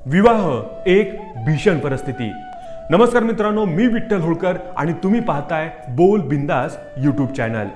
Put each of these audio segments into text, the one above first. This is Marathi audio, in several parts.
विवाह एक भीषण परिस्थिती। नमस्कार मित्रांनो, मी विठ्ठल होळकर आणि तुम्ही पाहताय बोल बिंदास यूट्यूब चॅनल।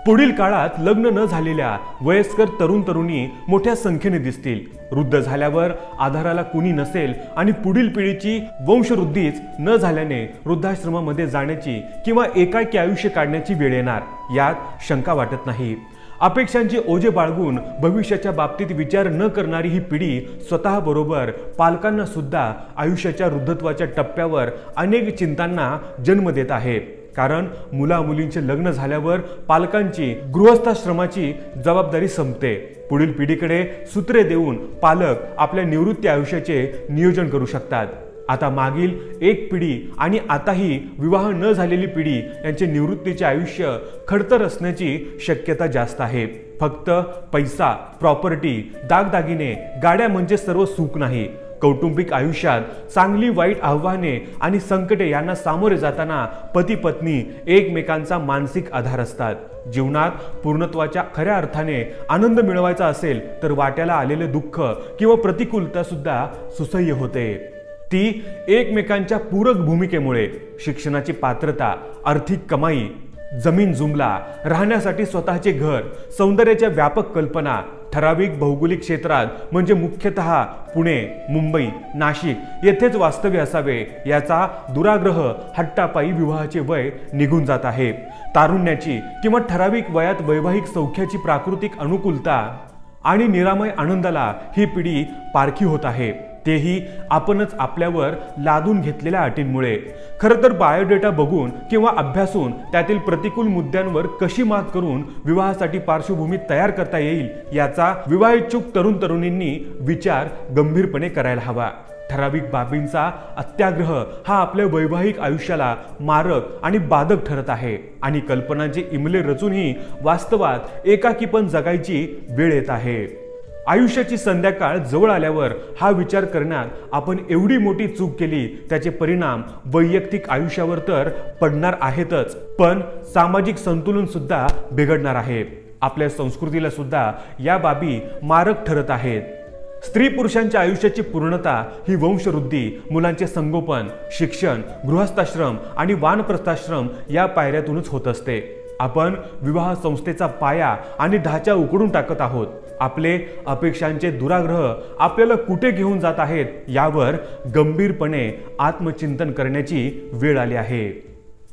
पुढील काळात लग्न न झालेल्या वयस्कर तरुण तरुणी मोठ्या संख्येने दिसतील। वृद्ध झाल्यावर आधाराला कुणी नसेल आणि पुढील पिढीची वंशवृद्धीच न झाल्याने वृद्धाश्रमामध्ये जाण्याची किंवा एकाकी आयुष्य काढण्याची वेळ येणार यात शंका वाटत नाही। अपेक्षांचे ओझे बाळगून भविष्याच्या बाबतीत विचार न करणारी ही पिढी स्वतः बरोबर पालकांना सुद्धा आयुष्याच्या वृद्धत्वाच्या टप्प्यावर अनेक चिंतांना जन्म देत आहे। कारण मुला मुलींचे लग्न झाल्यावर पालकांची गृहस्थाश्रमाची जबाबदारी संपते। पुढील पिढीकडे सूत्रे देऊन पालक आपल्या निवृत्ती आयुष्याचे नियोजन करू शकतात। आता मागील एक पिढी आणि आताही विवाह न झालेली पिढी यांचे निवृत्तीचे आयुष्य खडतर असण्याची शक्यता जास्त आहे। फक्त पैसा, प्रॉपर्टी, दागदागिने, गाड्या म्हणजे सर्व सुख नाही। कौटुंबिक आयुष्यात चांगली वाईट आव्हाने आणि संकटे यांना सामोरे जाताना पती पत्नी एकमेकांचा मानसिक आधार असतात। जीवनात पूर्णत्वाच्या खऱ्या अर्थाने आनंद मिळवायचा असेल तर वाट्याला आलेले दुःख किंवा प्रतिकूलता सुद्धा सुसह्य होते। ती एकमेकांच्या पूरक भूमिकेमुळे शिक्षणाची पात्रता, आर्थिक कमाई, जमीन जुमला, राहण्यासाठी स्वतःचे घर, सौंदर्याच्या व्यापक कल्पना, ठराविक भौगोलिक क्षेत्रात म्हणजे मुख्यतः पुणे, मुंबई, नाशिक येथेच वास्तव्य असावे याचा दुराग्रह हट्टापायी विवाहाचे वय निघून जात आहे। तारुण्याची किंवा ठराविक वयात वैवाहिक सौख्याची प्राकृतिक अनुकूलता आणि निरामय आनंदाला ही पिढी पारखी होत आहे, तेही आपणच आपल्यावर लादून घेतलेल्या अटींमुळे। खरं तर बायोडेटा बघून किंवा अभ्यासून त्यातील प्रतिकूल मुद्द्यांवर कशी मात करून विवाहासाठी पार्श्वभूमी तयार करता येईल याचा विवाहिच्छुक तरुण तरुणींनी विचार गंभीरपणे करायला हवा। ठराविक बाबींचा अत्याग्रह हा आपल्या वैवाहिक आयुष्याला मारक आणि बाधक ठरत आहे आणि कल्पनांचे इमले रचूनही वास्तवात एकाकीपण जगायची वेळ येत आहे। आयुष्याची संध्याकाळ जवळ आल्यावर हा विचार करण्यात आपण एवढी मोठी चूक केली त्याचे परिणाम वैयक्तिक आयुष्यावर तर पडणार आहेतच, पण सामाजिक संतुलन सुद्धा बिघडणार आहे। आपल्या संस्कृतीला सुद्धा या बाबी मारक ठरत आहेत। स्त्री पुरुषांच्या आयुष्याची पूर्णता ही वंशवृद्धी, मुलांचे संगोपन, शिक्षण, गृहस्थाश्रम आणि वानप्रस्थाश्रम या पायऱ्यातूनच होत असते। आपण विवाह संस्थेचा पाया आणि ढाचा उकडून टाकत आहोत। आपले अपेक्षांचे दुराग्रह आपल्याला कुठे घेऊन जात आहेत यावर गंभीरपणे आत्मचिंतन करण्याची वेळ आली आहे।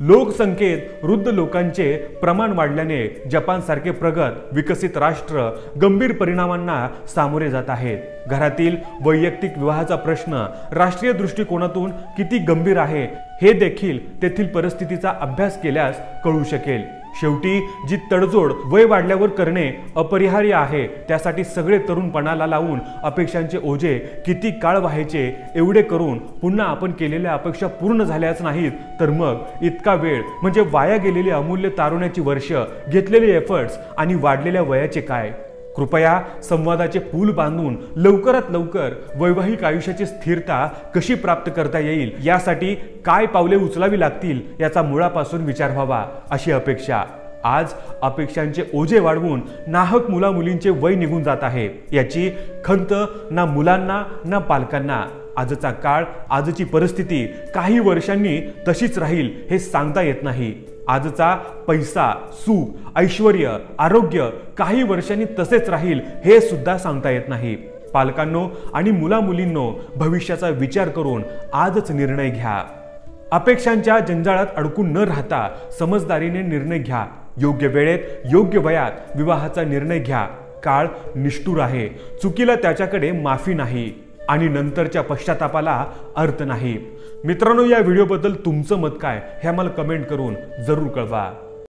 लोकसंख्येत वृद्ध लोकांचे प्रमाण वाढल्याने जपानसारखे प्रगत विकसित राष्ट्र गंभीर परिणामांना सामोरे जात आहेत। घरातील वैयक्तिक विवाहाचा प्रश्न राष्ट्रीय दृष्टिकोनातून किती गंभीर आहे हे देखील तेथील परिस्थितीचा अभ्यास केल्यास कळू शकेल। शेवटी जी तडजोड वय वाढल्यावर करणे अपरिहार्य आहे त्यासाठी सगळे तरुणपणाला लावून अपेक्षांचे ओझे किती काळ व्हायचे एवढे करून पुन्हा आपण केलेल्या अपेक्षा पूर्ण झाल्याच नाहीत तर मग इतका वेळ म्हणजे वाया गेलेली अमूल्य तारुण्याची वर्ष, घेतलेले एफर्ट्स आणि वाढलेल्या वयाचे काय? कृपया संवादाचे पूल बांधून लवकरात लवकर वैवाहिक आयुष्याची स्थिरता कशी प्राप्त करता येईल यासाठी काय पावले उचलावी लागतील याचा मुळापासून विचार व्हावा अशी अपेक्षा। आज अपेक्षांचे ओझे वाढवून नाहक मुला मुलींचे वय निघून जात आहे याची खंत ना मुलांना ना पालकांना। आजचा काळ, आजची परिस्थिती काही वर्षांनी तशीच राहील हे सांगता येत नाही। आजचा पैसा, सुख, ऐश्वर्य, आरोग्य काही वर्षांनी तसेच राहील हे सुद्धा सांगता येत नाही। पालकांनो आणि मुला मुलींनो भविष्याचा विचार करून आजच निर्णय घ्या। अपेक्षांच्या जंजाळात अडकून न राहता समजदारीने निर्णय घ्या। योग्य वेळेत योग्य वयात विवाहाचा निर्णय घ्या। काळ निष्ठुर आहे, चुकीला त्याच्याकडे माफी नाही आणि नंतरच्या पश्चातापाला अर्थ नाही। मित्रांनो, या व्हिडिओबद्दल तुमचं मत काय हे आम्हाला कमेंट करून जरूर कळवा।